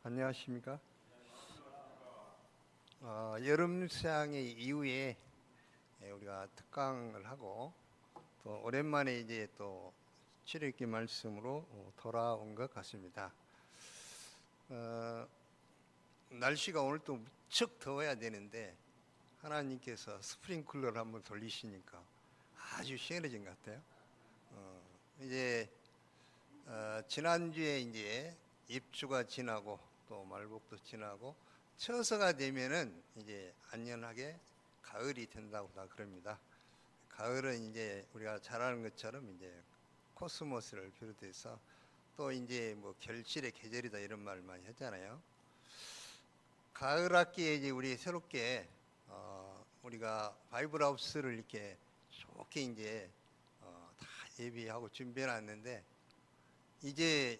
안녕하십니까? 여름 수양의 이후에 우리가 특강을 하고 또 오랜만에 이제 또 출애굽기 말씀으로 돌아온 것 같습니다. 날씨가 오늘 또 무척 더워야 되는데 하나님께서 스프링클러를 한번 돌리시니까 아주 시원해진 것 같아요. 이제 지난주에 이제 입주가 지나고 또 말복도 지나고 처서가 되면은 이제 안연하게 가을이 된다고 다 그럽니다. 가을은 이제 우리가 잘 아는 것처럼 이제 코스모스를 비롯해서 또 이제 뭐 결실의 계절이다 이런 말 많이 했잖아요. 가을 학기에 이제 우리 새롭게 우리가 바이블하우스를 이렇게 좋게 이제 다 예비하고 준비해 놨는데 이제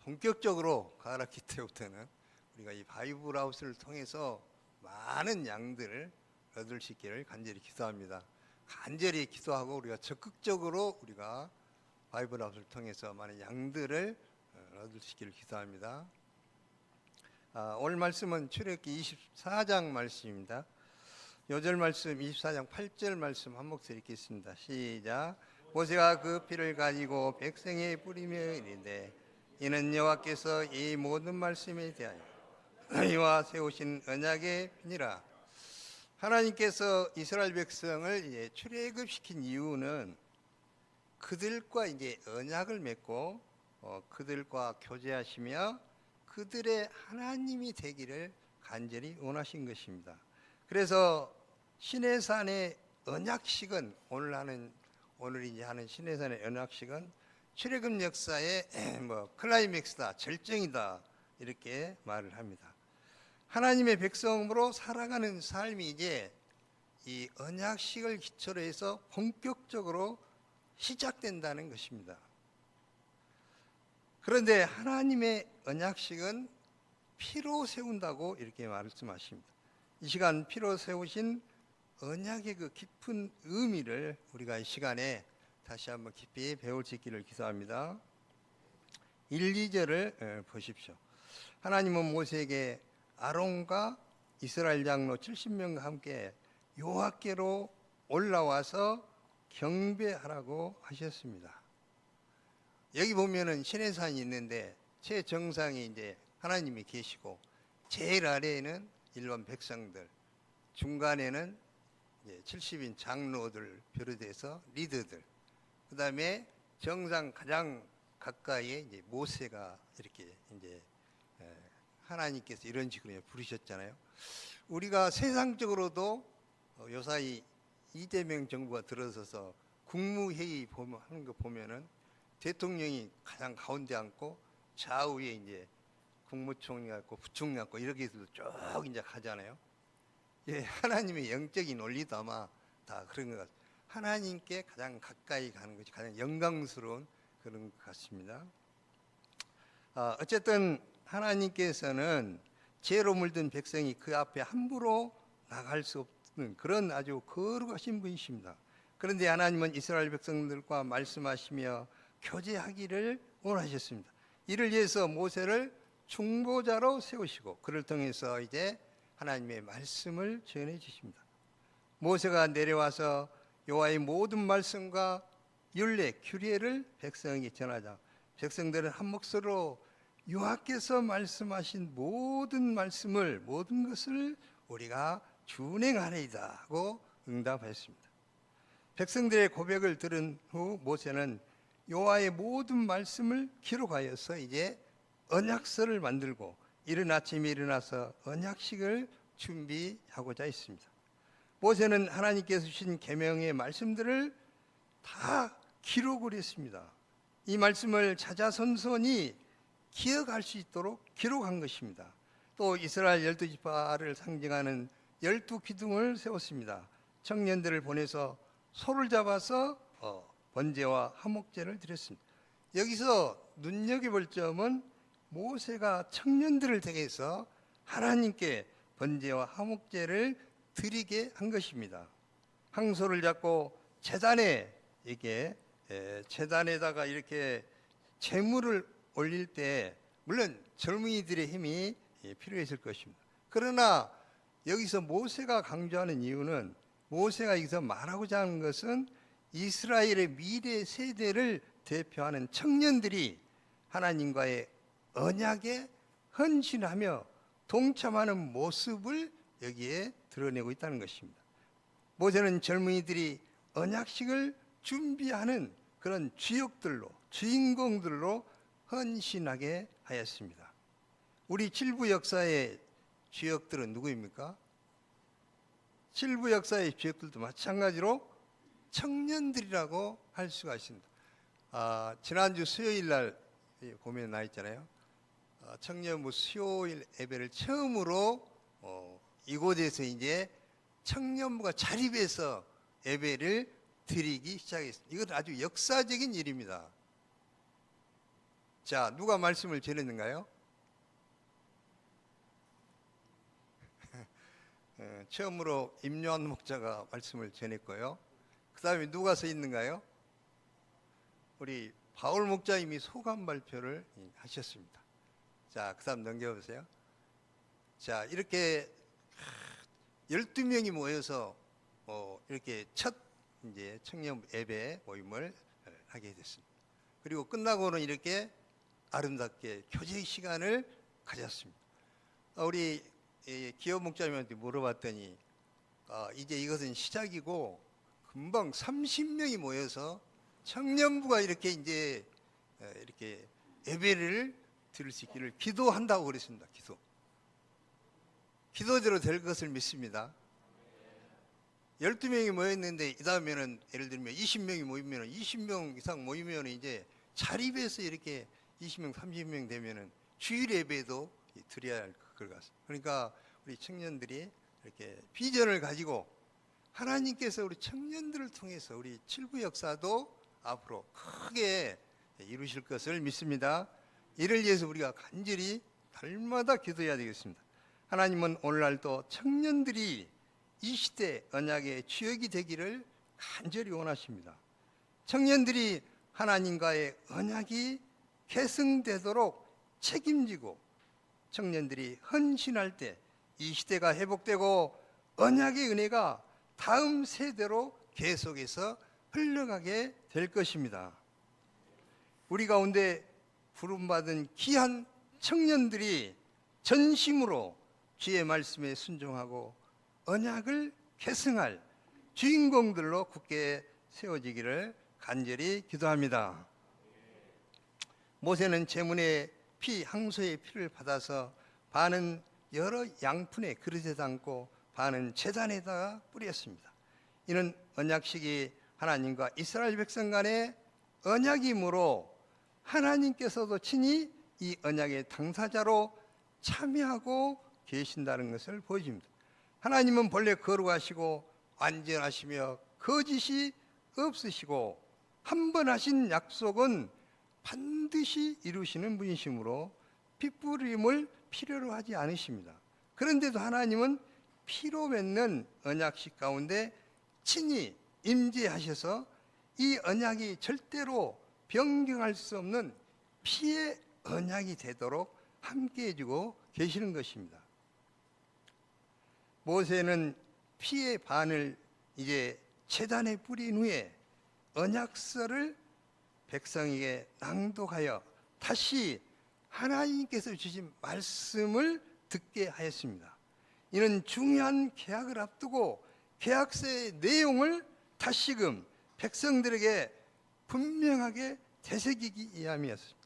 본격적으로 가을 학기 때부터는 우리가 이 바이블하우스를 통해서 많은 양들을 얻을 수 있기를 간절히 기도합니다. 간절히 기도하고 우리가 적극적으로 우리가 바이블하우스를 통해서 많은 양들을 얻을 수 있기를 기도합니다. 오늘 말씀은 출애굽기 24장 말씀입니다. 요절 말씀 24장 8절 말씀 한 목소리 읽겠습니다. 시작. 모세가 그 피를 가지고 백성에 뿌리며 이르되 이는 여호와께서 이 모든 말씀에 대하여 너희와 세우신 언약의 피니라. 하나님께서 이스라엘 백성을 이제 출애굽시킨 이유는 그들과 이제 언약을 맺고 그들과 교제하시며 그들의 하나님이 되기를 간절히 원하신 것입니다. 그래서 시내산의 언약식은 오늘 이제 하는 시내산의 언약식은 출애굽 역사의 클라이맥스다, 절정이다 이렇게 말을 합니다. 하나님의 백성으로 살아가는 삶이 이제 이 언약식을 기초로 해서 본격적으로 시작된다는 것입니다. 그런데 하나님의 언약식은 피로 세운다고 이렇게 말씀하십니다. 이 시간 피로 세우신 언약의 그 깊은 의미를 우리가 이 시간에 다시 한번 깊이 배울 수 있기를 기도합니다. 1, 2절을 보십시오. 하나님은 모세에게 아론과 이스라엘 장로 70명과 함께 여호와께로 올라와서 경배하라고 하셨습니다. 여기 보면은 시내산이 있는데 최정상에 이제 하나님이 계시고 제일 아래에는 일반 백성들, 중간에는 70인 장로들 비롯해서 리더들, 그 다음에 정상 가장 가까이에 이제 모세가 이렇게 이제 하나님께서 이런 식으로 부르셨잖아요. 우리가 세상적으로도 요사이 이재명 정부가 들어서서 국무회의 하는 거 보면은 대통령이 가장 가운데 앉고 좌우에 이제 국무총리가 있고 부총리가 있고 이렇게 해서 쭉 이제 가잖아요. 예, 하나님의 영적인 논리도 아마 다 그런 것 같아요. 하나님께 가장 가까이 가는 것이 가장 영광스러운 그런 것 같습니다. 어쨌든 하나님께서는 죄로 물든 백성이 그 앞에 함부로 나갈 수 없는 그런 아주 거룩하신 분이십니다. 그런데 하나님은 이스라엘 백성들과 말씀하시며 교제하기를 원하셨습니다. 이를 위해서 모세를 중보자로 세우시고 그를 통해서 이제 하나님의 말씀을 전해 주십니다. 모세가 내려와서 여호와의 모든 말씀과 율례, 규례를 백성에게 전하자 백성들은 한 목소리로 여호와께서 말씀하신 모든 말씀을 모든 것을 우리가 준행하리이다 하고 응답했습니다. 백성들의 고백을 들은 후 모세는 여호와의 모든 말씀을 기록하여서 이제 언약서를 만들고 이른 아침에 일어나서 언약식을 준비하고자 했습니다. 모세는 하나님께서 주신 계명의 말씀들을 다 기록을 했습니다. 이 말씀을 자자손손이 기억할 수 있도록 기록한 것입니다. 또 이스라엘 12지파를 상징하는 12기둥을 세웠습니다. 청년들을 보내서 소를 잡아서 번제와 화목제를 드렸습니다. 여기서 눈여겨볼 점은 모세가 청년들을 통해서 하나님께 번제와 화목제를 드리게 한 것입니다. 항소를 잡고 재단에다가 이렇게 제물을 올릴 때 물론 젊은이들의 힘이 필요했을 것입니다. 그러나 여기서 모세가 강조하는 이유는, 모세가 여기서 말하고자 하는 것은 이스라엘의 미래 세대를 대표하는 청년들이 하나님과의 언약에 헌신하며 동참하는 모습을 여기에 드러내고 있다는 것입니다. 모세는 젊은이들이 언약식을 준비하는 그런 주역들로, 주인공들로 헌신하게 하였습니다. 우리 칠부 역사의 주역들은 누구입니까? 칠부 역사의 주역들도 마찬가지로 청년들이라고 할 수가 있습니다. 지난주 수요일 날 보면 나 있잖아요. 청년부 수요일 예배를 처음으로 이곳에서 이제 청년부가 자립해서 예배를 드리기 시작했습니다. 이건 아주 역사적인 일입니다. 자, 누가 말씀을 전했는가요? 처음으로 임요한 목자가 말씀을 전했고요. 그 다음에 누가 서 있는가요? 우리 바울 목자님이 소감 발표를 하셨습니다. 자, 그 다음 넘겨보세요. 자, 이렇게 12명이 모여서 이렇게 첫 이제 청년 예배 모임을 하게 됐습니다. 그리고 끝나고는 이렇게 아름답게 교제 시간을 가졌습니다. 우리 기업 목자님한테 물어봤더니 이제 이것은 시작이고 금방 30명이 모여서 청년부가 이렇게 이제 이렇게 예배를 드릴 수 있기를 기도한다고 그랬습니다. 기도대로 될 것을 믿습니다. 12명이 모였는데 이 다음에는 예를 들면 20명이 모이면 20명 이상 모이면 이제 자립해서 이렇게 20명, 30명 되면은 주일 예배도 드려야 할 것 같습니다. 그러니까 우리 청년들이 이렇게 비전을 가지고 하나님께서 우리 청년들을 통해서 우리 칠부 역사도 앞으로 크게 이루실 것을 믿습니다. 이를 위해서 우리가 간절히 날마다 기도해야 되겠습니다. 하나님은 오늘날도 청년들이 이 시대 언약의 주역이 되기를 간절히 원하십니다. 청년들이 하나님과의 언약이 계승되도록 책임지고 청년들이 헌신할 때 이 시대가 회복되고 언약의 은혜가 다음 세대로 계속해서 흘러가게 될 것입니다. 우리 가운데 부름받은 귀한 청년들이 전심으로 주의 말씀에 순종하고 언약을 계승할 주인공들로 굳게 세워지기를 간절히 기도합니다. 모세는 제문의 피, 항소의 피를 받아서 반은 여러 양푼의 그릇에 담고 반은 제단에다가 뿌렸습니다. 이는 언약식이 하나님과 이스라엘 백성 간의 언약이므로 하나님께서도 친히 이 언약의 당사자로 참여하고 계신다는 것을 보여줍니다. 하나님은 본래 거룩하시고 완전하시며 거짓이 없으시고 한 번 하신 약속은 반드시 이루시는 분이시므로 피 뿌림을 필요로 하지 않으십니다. 그런데도 하나님은 피로 맺는 언약식 가운데 친히 임재하셔서 이 언약이 절대로 변경할 수 없는 피의 언약이 되도록 함께해 주고 계시는 것입니다. 모세는 피의 반을 이제 제단에 뿌린 후에 언약서를 백성에게 낭독하여 다시 하나님께서 주신 말씀을 듣게 하였습니다. 이는 중요한 계약을 앞두고 계약서의 내용을 다시금 백성들에게 분명하게 되새기기 위함이었습니다.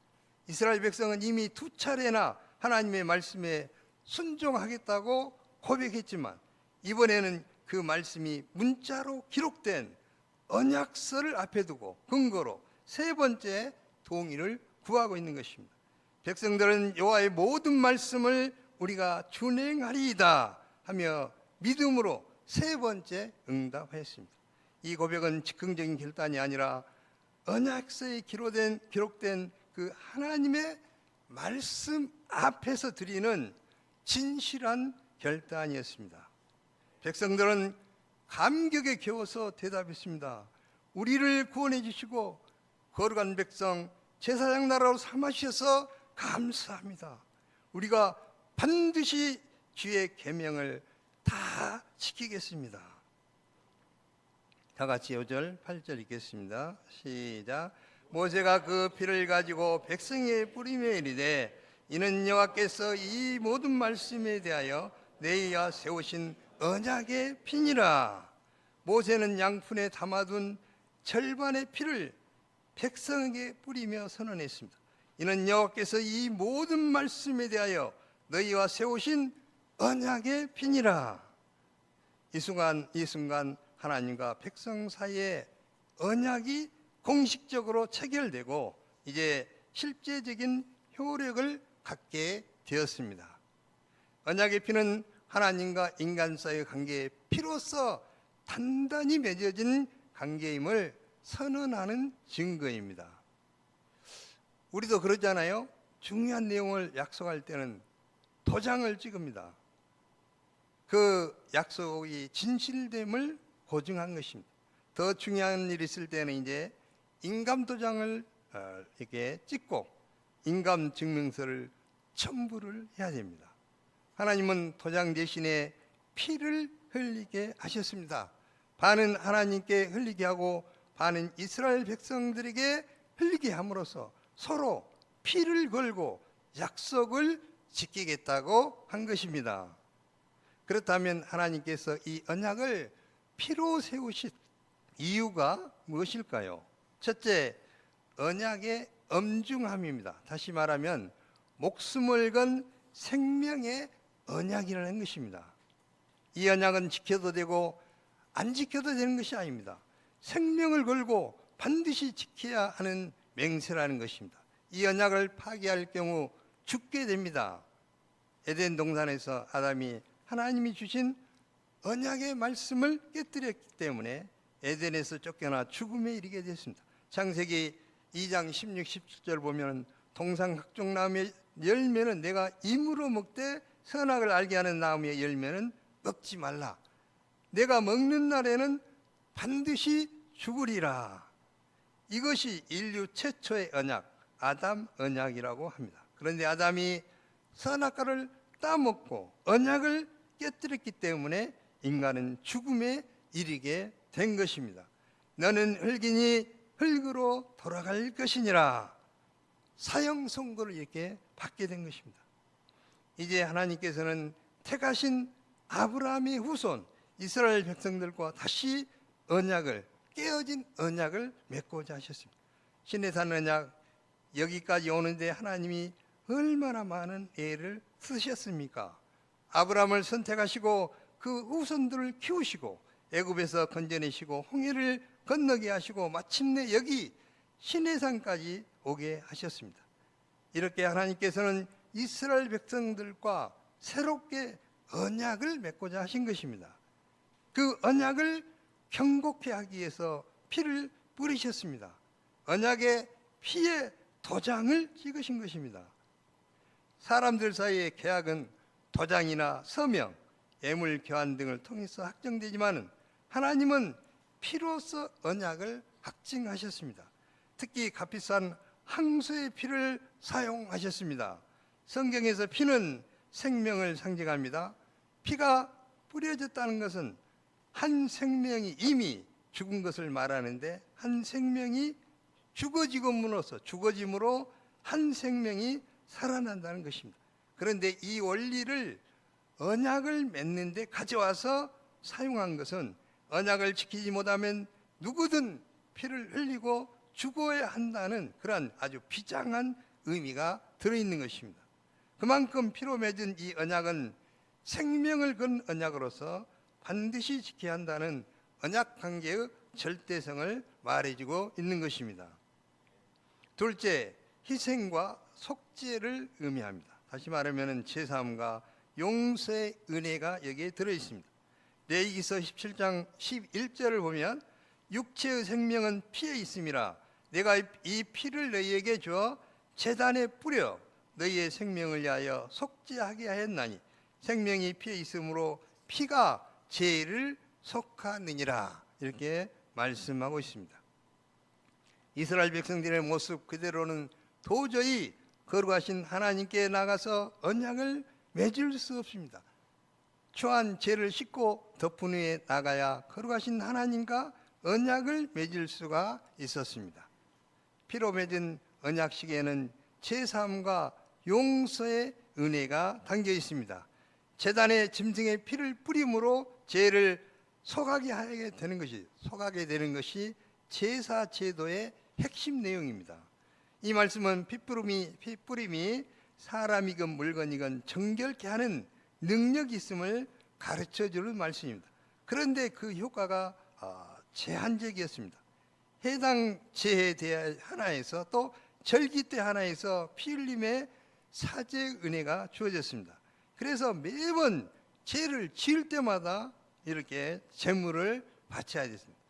이스라엘 백성은 이미 2차례나 하나님의 말씀에 순종하겠다고 고백했지만 이번에는 그 말씀이 문자로 기록된 언약서를 앞에 두고 근거로 세 번째 동의를 구하고 있는 것입니다. 백성들은 여호와의 모든 말씀을 우리가 준행하리이다 하며 믿음으로 세 번째 응답하였습니다. 이 고백은 즉흥적인 결단이 아니라 언약서에 기록된 그 하나님의 말씀 앞에서 드리는 진실한 결단이었습니다. 백성들은 감격에 겨워서 대답했습니다. 우리를 구원해 주시고 거룩한 백성 제사장 나라로 삼으셔서 감사합니다. 우리가 반드시 주의 계명을 다 지키겠습니다. 다 같이 5절 8절 읽겠습니다. 시작. 모세가 그 피를 가지고 백성에 뿌리며 이르되 이는 여호와께서 이 모든 말씀에 대하여 내가 세우신 언약의 피니라. 모세는 양푼에 담아둔 절반의 피를 백성에게 뿌리며 선언했습니다. 이는 여호와께서 이 모든 말씀에 대하여 너희와 세우신 언약의 피니라. 이 순간 하나님과 백성 사이에 언약이 공식적으로 체결되고 이제 실제적인 효력을 갖게 되었습니다. 언약의 피는 하나님과 인간 사이의 관계의 피로서 단단히 맺어진 관계임을 선언하는 증거입니다. 우리도 그러잖아요. 중요한 내용을 약속할 때는 도장을 찍습니다. 그 약속이 진실됨을 보증한 것입니다. 더 중요한 일이 있을 때는 이제 인감 도장을 이렇게 찍고 인감 증명서를 첨부를 해야 됩니다. 하나님은 도장 대신에 피를 흘리게 하셨습니다. 반은 하나님께 흘리게 하고 반은 이스라엘 백성들에게 흘리게 함으로써 서로 피를 걸고 약속을 지키겠다고 한 것입니다. 그렇다면 하나님께서 이 언약을 피로 세우신 이유가 무엇일까요? 첫째, 언약의 엄중함입니다. 다시 말하면 목숨을 건 생명의 언약이라는 것입니다. 이 언약은 지켜도 되고 안 지켜도 되는 것이 아닙니다. 생명을 걸고 반드시 지켜야 하는 맹세라는 것입니다. 이 언약을 파기할 경우 죽게 됩니다. 에덴 동산에서 아담이 하나님이 주신 언약의 말씀을 깨뜨렸기 때문에 에덴에서 쫓겨나 죽음에 이르게 됐습니다. 창세기 2장 16, 17절 보면 동산 각종 나무의 열매는 내가 임으로 먹되 선악을 알게 하는 나무의 열매는 먹지 말라. 내가 먹는 날에는 반드시 죽으리라. 이것이 인류 최초의 언약, 아담 언약이라고 합니다. 그런데 아담이 선악과를 따먹고 언약을 깨뜨렸기 때문에 인간은 죽음에 이르게 된 것입니다. 너는 흙이니 흙으로 돌아갈 것이니라. 사형 선고를 이렇게 받게 된 것입니다. 이제 하나님께서는 택하신 아브라함의 후손 이스라엘 백성들과 다시 언약을 깨어진 언약을 맺고자 하셨습니다. 시내산 언약 여기까지 오는데 하나님이 얼마나 많은 애를 쓰셨습니까? 아브라함을 선택하시고 그 후손들을 키우시고 애굽에서 건져내시고 홍해를 건너게 하시고 마침내 여기 시내산까지 오게 하셨습니다. 이렇게 하나님께서는 이스라엘 백성들과 새롭게 언약을 맺고자 하신 것입니다. 그 언약을 경고케 하기 위해서 피를 뿌리셨습니다. 언약의 피의 도장을 찍으신 것입니다. 사람들 사이의 계약은 도장이나 서명, 예물 교환 등을 통해서 확정되지만 하나님은 피로서 언약을 확증하셨습니다. 특히 값비싼 항소의 피를 사용하셨습니다. 성경에서 피는 생명을 상징합니다. 피가 뿌려졌다는 것은 한 생명이 이미 죽은 것을 말하는데 한 생명이 죽어짐으로 한 생명이 살아난다는 것입니다. 그런데 이 원리를 언약을 맺는데 가져와서 사용한 것은 언약을 지키지 못하면 누구든 피를 흘리고 죽어야 한다는 그런 아주 비장한 의미가 들어있는 것입니다. 그만큼 피로 맺은 이 언약은 생명을 건 언약으로서 반드시 지켜야 한다는 언약 관계의 절대성을 말해주고 있는 것입니다. 둘째, 희생과 속죄를 의미합니다. 다시 말하면 제사함과 용서의 은혜가 여기에 들어있습니다. 레위기서 17장 11절을 보면 육체의 생명은 피에 있음이라 내가 이 피를 너희에게 주어 제단에 뿌려 너희의 생명을 위하여 속죄하게 하였나니 생명이 피에 있으므로 피가 죄를 속하느니라 이렇게 말씀하고 있습니다. 이스라엘 백성들의 모습 그대로는 도저히 거룩하신 하나님께 나가서 언약을 맺을 수 없습니다. 초한 죄를 씻고 덮은 후에 나가야 거룩하신 하나님과 언약을 맺을 수가 있었습니다. 피로 맺은 언약식에는 제사함과 용서의 은혜가 담겨 있습니다. 제단에 짐승의 피를 뿌림으로 죄를 속하게 되는 것이 제사 제도의 핵심 내용입니다. 이 말씀은 피뿌림이 사람이건 물건이건 정결케 하는 능력이 있음을 가르쳐 주는 말씀입니다. 그런데 그 효과가 제한적이었습니다. 해당 제에 대한 하나에서 또 절기 때 하나에서 피 흘림의 사죄 은혜가 주어졌습니다. 그래서 매번 죄를 지을 때마다 이렇게 제물을 바쳐야 됐습니다.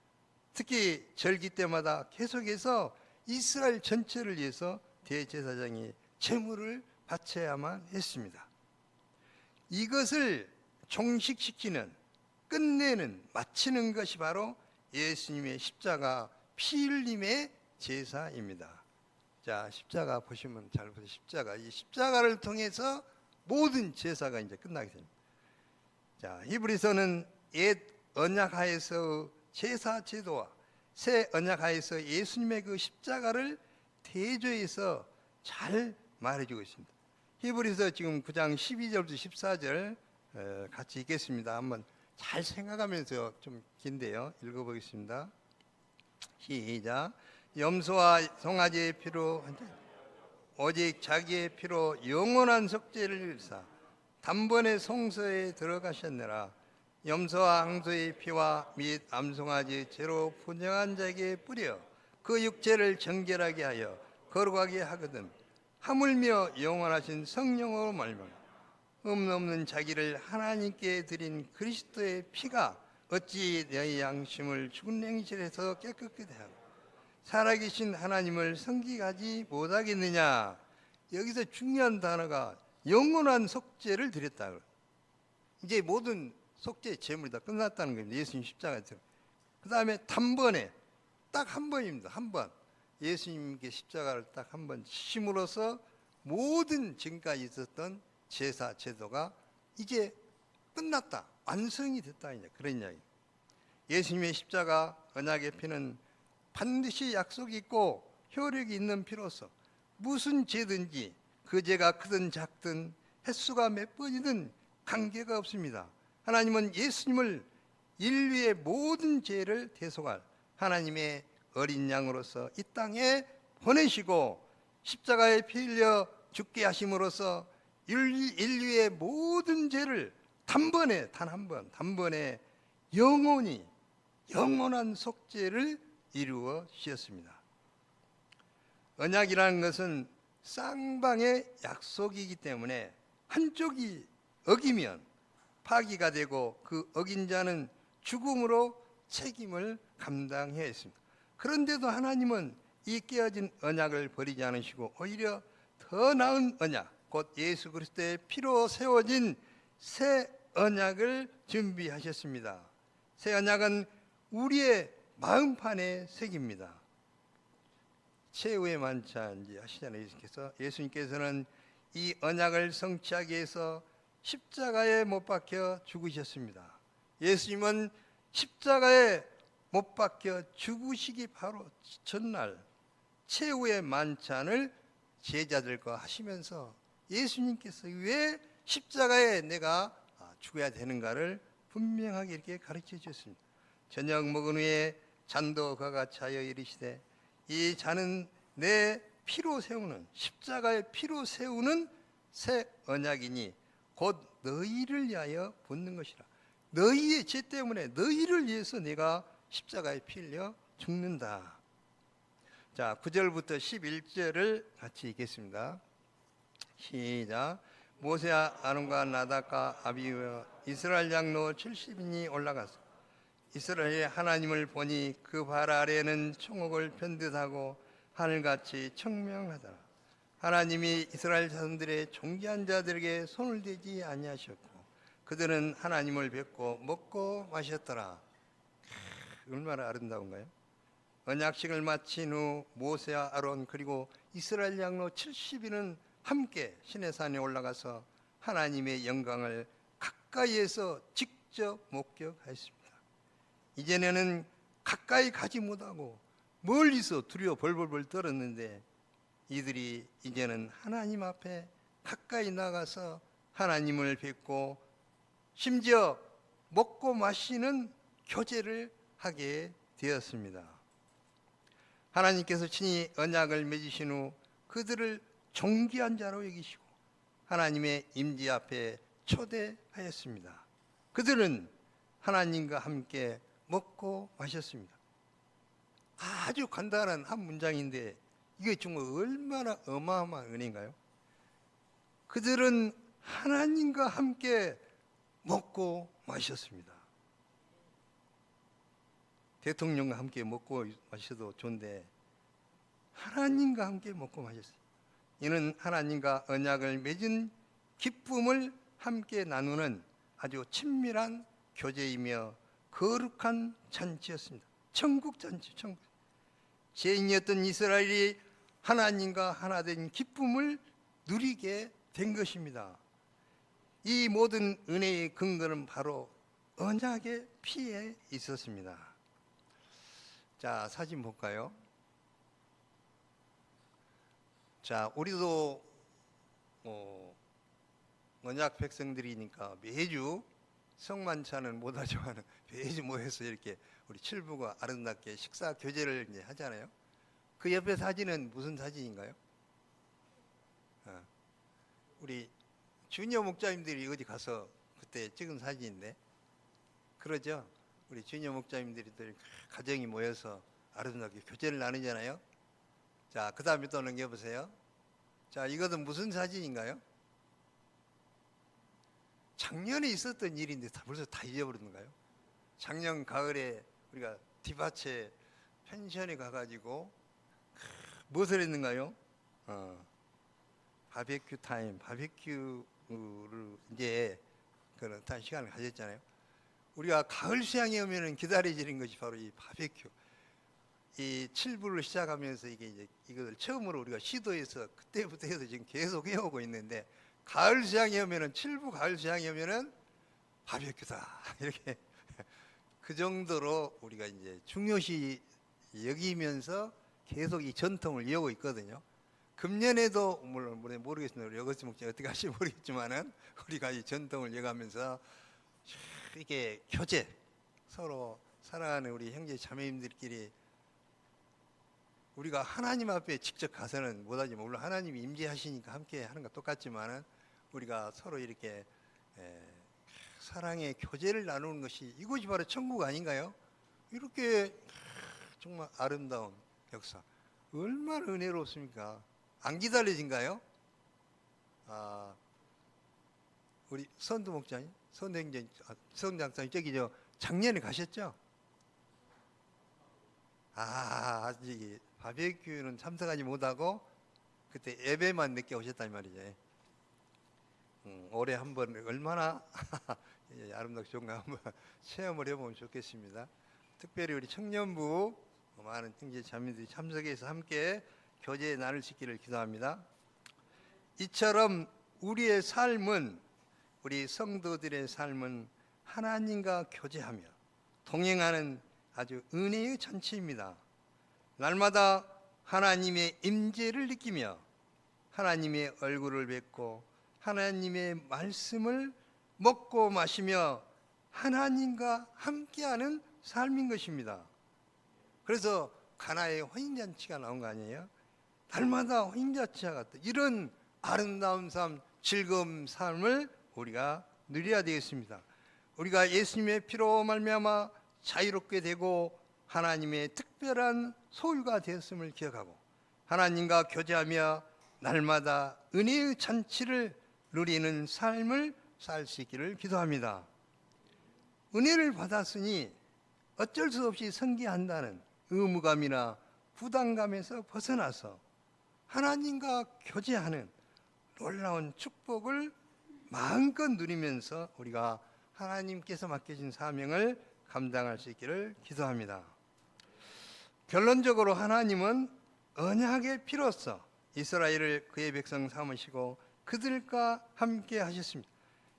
특히 절기 때마다 계속해서 이스라엘 전체를 위해서 대제사장이 제물을 바쳐야만 했습니다. 이것을 종식시키는, 끝내는, 마치는 것이 바로 예수님의 십자가 피 흘림의 제사입니다. 자, 십자가 보시면 잘 보세요. 이 십자가를 통해서 모든 제사가 이제 끝나게 됩니다. 자, 히브리서는 옛 언약하에서 제사 제도와 새 언약하에서 예수님의 그 십자가를 대조해서 잘 말해주고 있습니다. 히브리서 지금 9장 12절부터 14절 같이 읽겠습니다. 한번 잘 생각하면서 좀 긴데요. 읽어보겠습니다. 시작. 염소와 송아지의 피로 오직 자기의 피로 영원한 속죄를 일사 단번에 성소에 들어가셨느라. 염소와 항소의 피와 및 암송아지의 죄로 분정한 자에게 뿌려 그 육체를 정결하게 하여 거룩하게 하거든 하물며 영원하신 성령으로 말미암아 없는 자기를 하나님께 드린 그리스도의 피가 어찌 너희 양심을 죽은 행실에서 깨끗게 하고 살아계신 하나님을 섬기하지 못하겠느냐. 여기서 중요한 단어가 영원한 속죄를 드렸다. 이제 모든 속죄 제물이 다 끝났다는 겁니다. 예수님 십자가에서. 그 다음에 단번에 딱 한 번입니다. 한 번. 예수님께 십자가를 딱 한 번 치심으로써 모든 지금까지 있었던 제사 제도가 이제 끝났다. 완성이 됐다. 그런 이야기. 예수님의 십자가 언약의 피는 반드시 약속이 있고 효력이 있는 피로서 무슨 죄든지 그 죄가 크든 작든 횟수가 몇 번이든 관계가 없습니다. 하나님은 예수님을 인류의 모든 죄를 대속할 하나님의 어린 양으로서 이 땅에 보내시고 십자가에 피 흘려 죽게 하심으로써 인류의 모든 죄를 단번에 단번에 영원한 속죄를 이루어 주셨습니다. 언약이라는 것은 쌍방의 약속이기 때문에 한쪽이 어기면 파기가 되고 그 어긴 자는 죽음으로 책임을 감당해야 했습니다. 그런데도 하나님은 이 깨어진 언약을 버리지 않으시고 오히려 더 나은 언약, 곧 예수 그리스도의 피로 세워진 새 언약을 준비하셨습니다. 새 언약은 우리의 마음판에 새깁니다. 최후의 만찬 하시잖아요. 예수님께서는 이 언약을 성취하기 위해서 십자가에 못 박혀 죽으셨습니다. 예수님은 십자가에 못 박혀 죽으시기 바로 전날 최후의 만찬을 제자들과 하시면서 예수님께서 왜 십자가에 내가 죽어야 되는가를 분명하게 이렇게 가르쳐 주셨습니다. 저녁 먹은 후에 잔도 그와 같이 하여 이르시되 이 잔은 내 피로 세우는 십자가의 피로 세우는 새 언약이니 곧 너희를 위하여 붓는 것이라. 너희의 죄 때문에 너희를 위해서 내가 십자가에 피 흘려 죽는다. 자, 9절부터 11절을 같이 읽겠습니다. 시작. 모세와 아론과 나답과 아비후와 이스라엘 장로 70인이 올라가서 이스라엘의 하나님을 보니 그 발 아래에는 총옥을 편듯하고 하늘같이 청명하더라. 하나님이 이스라엘 자손들의 존귀한 자들에게 손을 대지 아니하셨고 그들은 하나님을 뵙고 먹고 마셨더라. 얼마나 아름다운가요? 언약식을 마친 후 모세와 아론 그리고 이스라엘 장로 70인은 함께 시내산에 올라가서 하나님의 영광을 가까이에서 직접 목격하였습니다. 이전에는 가까이 가지 못하고 멀리서 두려워 벌벌벌 떨었는데 이들이 이제는 하나님 앞에 가까이 나가서 하나님을 뵙고 심지어 먹고 마시는 교제를 하게 되었습니다. 하나님께서 친히 언약을 맺으신 후 그들을 존귀한 자로 여기시고 하나님의 임재 앞에 초대하였습니다. 그들은 하나님과 함께 먹고 마셨습니다. 아주 간단한 한 문장인데 이게 정말 얼마나 어마어마한 은혜인가요? 그들은 하나님과 함께 먹고 마셨습니다. 대통령과 함께 먹고 마셔도 좋은데 하나님과 함께 먹고 마셨어요. 이는 하나님과 언약을 맺은 기쁨을 함께 나누는 아주 친밀한 교제이며 거룩한 잔치였습니다. 천국 잔치, 천국. 죄인이었던 이스라엘이 하나님과 하나 된 기쁨을 누리게 된 것입니다. 이 모든 은혜의 근거는 바로 언약의 피에 있었습니다. 자, 사진 볼까요? 자, 우리도 언약 백성들이니까 매주 성만찬은 못하지만 매주 모여서 이렇게 우리 칠부가 아름답게 식사 교제를 이제 하잖아요. 그 옆에 사진은 무슨 사진인가요? 우리 주니어 목자님들이 어디 가서 그때 찍은 사진인데, 그러죠? 우리 주니어 목자님들이 가정이 모여서 아름답게 교제를 나누잖아요. 자, 그 다음에 또 넘겨보세요. 자, 이것은 무슨 사진인가요? 작년에 있었던 일인데 벌써 다 잊어버렸는가요? 작년 가을에 우리가 디바체 펜션에 가가지고 무엇을 했는가요? 바베큐 타임, 바베큐를 이제 그런 시간을 가졌잖아요. 우리가 가을 수양에 오면은 기다려지는 것이 바로 이 바베큐. 이 7부를 시작하면서 이게 이제 이것을 처음으로 우리가 시도해서 그때부터 해서 지금 계속 해오고 있는데, 가을 수양에 오면은 7부 가을 수양에 오면은 바베큐다 이렇게 그 정도로 우리가 이제 중요시 여기면서 계속 이 전통을 이어오고 있거든요. 금년에도 물론 모르겠습니다. 우리 여거스 목사 어떻게 하실지 모르겠지만은 우리가 이 전통을 이어가면서 이게 교제, 서로 사랑하는 우리 형제 자매님들끼리 우리가 하나님 앞에 직접 가서는 못하지, 물론 하나님이 임재하시니까 함께 하는 거 똑같지만은 우리가 서로 이렇게 사랑의 교제를 나누는 것이, 이것이 바로 천국 아닌가요? 이렇게 정말 아름다운 역사, 얼마나 은혜롭습니까? 안 기다려진가요? 우리 선두 목자님, 선행전, 성장사님 저기 작년에 가셨죠? 아직 바베큐는 참석하지 못하고 그때 예배만 늦게 오셨단 말이죠. 올해 한번 얼마나 아름답고 좋은가 한번 체험을 해보면 좋겠습니다. 특별히 우리 청년부 많은 형제 자매들이 참석해서 함께 교제 나눌 수 있기를 기도합니다. 이처럼 우리의 삶은, 우리 성도들의 삶은 하나님과 교제하며 동행하는 아주 은혜의 잔치입니다. 날마다 하나님의 임재를 느끼며 하나님의 얼굴을 뵙고 하나님의 말씀을 먹고 마시며 하나님과 함께하는 삶인 것입니다. 그래서 가나의 혼인잔치가 나온 거 아니에요? 날마다 혼인잔치와 같은 이런 아름다운 삶, 즐거운 삶을 우리가 누려야 되겠습니다. 우리가 예수님의 피로 말미암아 자유롭게 되고 하나님의 특별한 소유가 되었음을 기억하고 하나님과 교제하며 날마다 은혜의 잔치를 누리는 삶을 살 수 있기를 기도합니다. 은혜를 받았으니 어쩔 수 없이 섬겨한다는 의무감이나 부담감에서 벗어나서 하나님과 교제하는 놀라운 축복을 마음껏 누리면서 우리가 하나님께서 맡겨진 사명을 감당할 수 있기를 기도합니다. 결론적으로 하나님은 언약의 피로써 이스라엘을 그의 백성 삼으시고 그들과 함께 하셨습니다.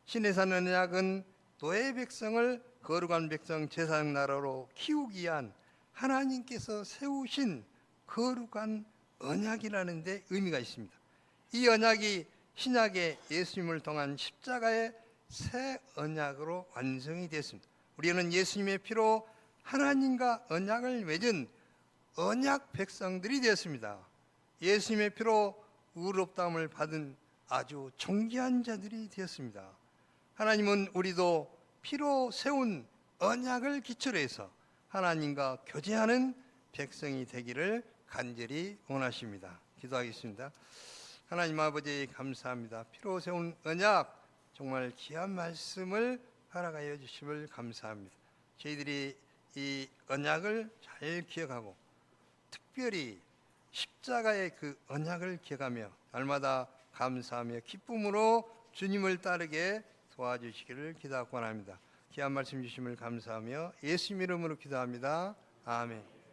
시내산 언약은 노예 백성을 거룩한 백성 제사장 나라로 키우기 위한 하나님께서 세우신 거룩한 언약이라는 데 의미가 있습니다. 이 언약이 신약의 예수님을 통한 십자가의 새 언약으로 완성이 됐습니다. 우리는 예수님의 피로 하나님과 언약을 맺은 언약 백성들이 되었습니다. 예수님의 피로 의롭다함을 받은 아주 존귀한 자들이 되었습니다. 하나님은 우리도 피로 세운 언약을 기초로 해서 하나님과 교제하는 백성이 되기를 간절히 원하십니다. 기도하겠습니다. 하나님 아버지 감사합니다. 피로 세운 언약, 정말 귀한 말씀을 허락하여 주심을 감사합니다. 저희들이 이 언약을 잘 기억하고 특별히 십자가의 그 언약을 기억하며 날마다 감사하며 기쁨으로 주님을 따르게 도와주시기를 기도하고 원합니다. 귀한 말씀 주심을 감사하며 예수 이름으로 기도합니다. 아멘.